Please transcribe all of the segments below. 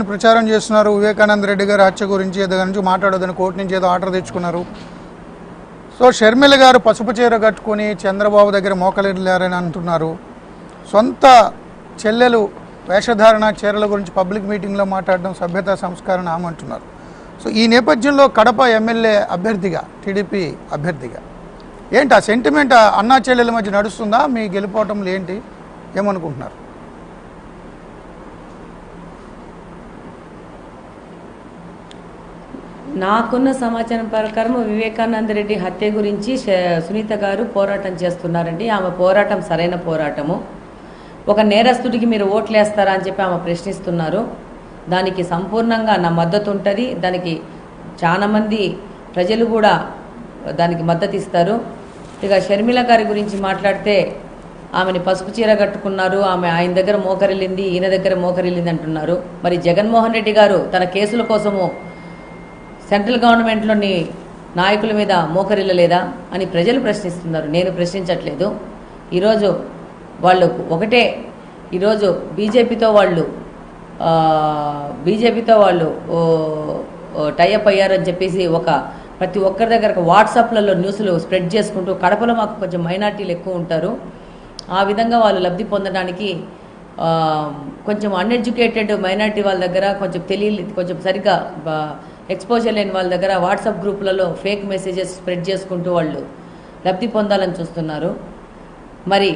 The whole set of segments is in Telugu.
ప్రచారం చేస్తున్నారు. వివేకానంద రెడ్డి గారి హత్య గురించి దాని గురించి మాట్లాడొద్దని కోర్టు నుంచి ఏదో ఆర్డర్ తెచ్చుకున్నారు. సో షర్మిల గారు పసుపు చీర కట్టుకొని చంద్రబాబు దగ్గర మోకలిల్లారని అంటున్నారు. సొంత చెల్లెలు వేషధారణ చీరల గురించి పబ్లిక్ మీటింగ్లో మాట్లాడడం సభ్యతా సంస్కరణ ఆమంటున్నారు. సో ఈ నేపథ్యంలో కడప ఎమ్మెల్యే అభ్యర్థిగా టీడీపీ అభ్యర్థిగా ఏంటి ఆ సెంటిమెంట్ అన్నా చెల్లెల మధ్య నడుస్తుందా? మీ గెలుపోవటంలో ఏంటి ఏమనుకుంటున్నారు? నాకున్న సమాచారం ప్రకారం వివేకానంద రెడ్డి హత్య గురించి సునీత గారు పోరాటం చేస్తున్నారండి. ఆమె పోరాటం సరైన పోరాటము. ఒక నేరస్తుడికి మీరు ఓట్లేస్తారా అని చెప్పి ఆమె ప్రశ్నిస్తున్నారు. దానికి సంపూర్ణంగా నా మద్దతు ఉంటుంది. దానికి చాలామంది ప్రజలు కూడా దానికి మద్దతు ఇస్తారు. ఇక షర్మిల గారి గురించి మాట్లాడితే ఆమెని పసుపు చీర కట్టుకున్నారు, ఆమె ఆయన దగ్గర మోకరిల్లింది, ఈయన దగ్గర మోకరిల్లింది అంటున్నారు. మరి జగన్మోహన్ రెడ్డి గారు తన కేసుల కోసము సెంట్రల్ గవర్నమెంట్లోని నాయకుల మీద మోకరిల్లలేదా అని ప్రజలు ప్రశ్నిస్తున్నారు. నేను ప్రశ్నించట్లేదు. ఈరోజు వాళ్ళు ఒకటే, ఈరోజు బీజేపీతో వాళ్ళు టైఅప్ అయ్యారని చెప్పేసి ప్రతి ఒక్కరి దగ్గర వాట్సాప్లలో న్యూస్లు స్ప్రెడ్ చేసుకుంటూ, కడపలో మాకు కొంచెం మైనార్టీలు ఎక్కువ ఉంటారు, ఆ విధంగా వాళ్ళు లబ్ధి పొందడానికి కొంచెం అన్ఎడ్యుకేటెడ్ మైనార్టీ వాళ్ళ దగ్గర కొంచెం సరిగ్గా ఎక్స్పోజర్ లేని వాళ్ళ దగ్గర వాట్సాప్ గ్రూపులలో ఫేక్ మెసేజెస్ స్ప్రెడ్ చేసుకుంటూ వాళ్ళు లబ్ధి పొందాలని చూస్తున్నారు. మరి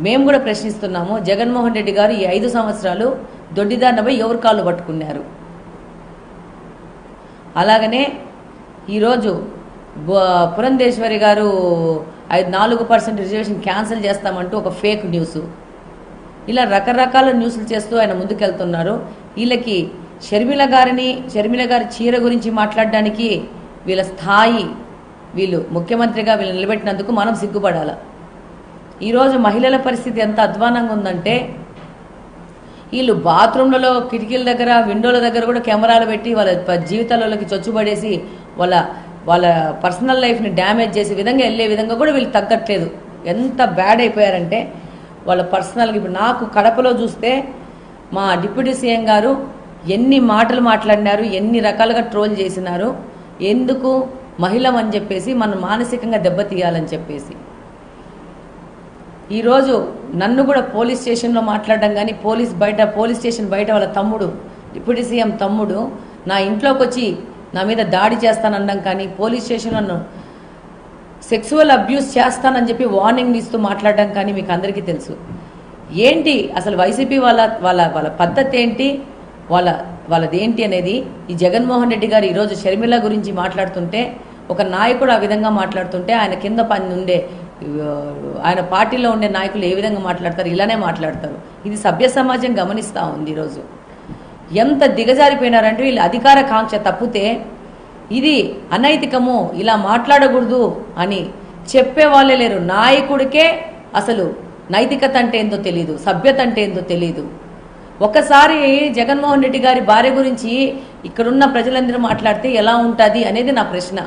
మేము కూడా ప్రశ్నిస్తున్నాము, జగన్మోహన్ రెడ్డి గారు ఈ 5 సంవత్సరాలు దొడ్డిదారినపై ఎవరు కాళ్ళు పట్టుకున్నారు? అలాగనే ఈరోజు పురంధేశ్వరి గారు 4% రిజర్వేషన్ క్యాన్సిల్ చేస్తామంటూ ఒక ఫేక్ న్యూస్, ఇలా రకరకాల న్యూస్లు చేస్తూ ఆయన ముందుకెళ్తున్నారు. వీళ్ళకి షర్మిల గారి చీర గురించి మాట్లాడడానికి వీళ్ళ స్థాయి, వీళ్ళు ముఖ్యమంత్రిగా వీళ్ళు నిలబెట్టినందుకు మనం సిగ్గుపడాలి. ఈరోజు మహిళల పరిస్థితి ఎంత అధ్వానంగా ఉందంటే, వీళ్ళు బాత్రూంలలో కిటికీల దగ్గర విండోల దగ్గర కూడా కెమెరాలు పెట్టి వాళ్ళ జీవితాలలోకి చొచ్చుబడేసి వాళ్ళ పర్సనల్ లైఫ్ని డ్యామేజ్ చేసే విధంగా వెళ్ళే విధంగా కూడా వీళ్ళు తగ్గట్లేదు. ఎంత బ్యాడ్ అయిపోయారంటే వాళ్ళ పర్సనల్గా. ఇప్పుడు నాకు కడపలో చూస్తే మా డిప్యూటీ సీఎం గారు ఎన్ని మాటలు మాట్లాడినారు, ఎన్ని రకాలుగా ట్రోల్ చేసినారు. ఎందుకు? మహిళమని చెప్పేసి మనం మానసికంగా దెబ్బతీయాలని చెప్పేసి. ఈరోజు నన్ను కూడా పోలీస్ స్టేషన్లో మాట్లాడడం కానీ, పోలీస్ స్టేషన్ బయట వాళ్ళ తమ్ముడు, డిప్యూటీ సీఎం తమ్ముడు నా ఇంట్లోకి వచ్చి నా మీద దాడి చేస్తానడం కానీ, పోలీస్ స్టేషన్లో నన్ను సెక్సువల్ అబ్యూస్ చేస్తానని చెప్పి వార్నింగ్ ఇస్తూ మాట్లాడడం కానీ మీకు అందరికీ తెలుసు. ఏంటి అసలు వైసీపీ వాళ్ళ పద్ధతి ఏంటి, వాళ్ళదేంటి అనేది ఈ జగన్మోహన్ రెడ్డి గారు ఈరోజు షర్మిల గురించి మాట్లాడుతుంటే, ఒక నాయకుడు ఆ విధంగా మాట్లాడుతుంటే ఆయన కింద ఆయన పార్టీలో ఉండే నాయకులు ఏ విధంగా మాట్లాడతారు? ఇలానే మాట్లాడతారు. ఇది సభ్య సమాజం గమనిస్తూ ఉంది. ఈరోజు ఎంత దిగజారిపోయినారంటే, వీళ్ళు అధికార కాంక్ష తప్పితే ఇది అనైతికము, ఇలా మాట్లాడకూడదు అని చెప్పే వాళ్ళే లేరు. నాయకుడికే అసలు నైతికత అంటే ఏందో తెలియదు, సభ్యత అంటే ఏందో తెలియదు. ఒకసారి జగన్మోహన్ రెడ్డి గారి భార్య గురించి ఇక్కడున్న ప్రజలందరూ మాట్లాడితే ఎలా ఉంటుంది అనేది నా ప్రశ్న.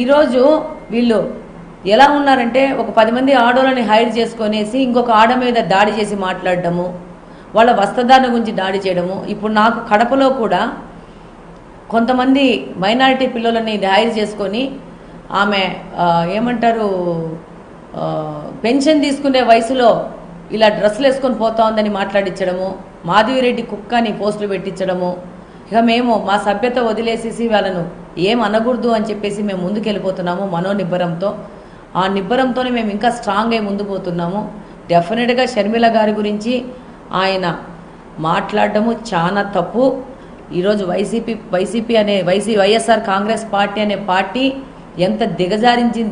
ఈరోజు వీళ్ళు ఎలా ఉన్నారంటే, ఒక 10 మంది ఆడోళ్ళని హైర్ చేసుకొనేసి ఇంకొక ఆడ మీద దాడి చేసి మాట్లాడడము, వాళ్ళ వస్త్రధారణ గురించి దాడి చేయడము. ఇప్పుడు నాకు కడపలో కూడా కొంతమంది మైనారిటీ పిల్లలని హైర్ చేసుకొని ఆమె ఏమంటారు పెన్షన్ తీసుకునే వయసులో ఇలా డ్రెస్సులు వేసుకొని పోతా ఉందని మాట్లాడించడము, మాధవిరెడ్డి కుక్క అని పోస్టులు పెట్టించడము. ఇక మేము మా సభ్యత వదిలేసేసి వాళ్ళను ఏం అనకూడదు అని చెప్పేసి మేము ముందుకెళ్ళిపోతున్నాము మనోనిబ్బరంతో. ఆ నిబ్బరంతోనే మేము ఇంకా స్ట్రాంగ్ అయి ముందు పోతున్నాము. డెఫినెట్గా షర్మిల గారి గురించి ఆయన మాట్లాడడము చాలా తప్పు. ఈరోజు వైఎస్ఆర్ కాంగ్రెస్ పార్టీ అనే పార్టీ ఎంత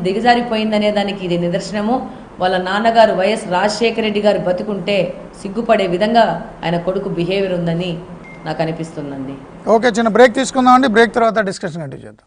దిగజారిపోయిందనే దానికి ఇది నిదర్శనము. వాళ్ళ నాన్నగారు వైఎస్ రాజశేఖర రెడ్డి గారు బతుకుంటే సిగ్గుపడే విధంగా ఆయన కొడుకు బిహేవియర్ ఉందని నాకు అనిపిస్తుందండి. ఓకే, చిన్న బ్రేక్ తీసుకుందామండి. బ్రేక్ తర్వాత డిస్కషన్ కంటిన్యూ చేద్దాం.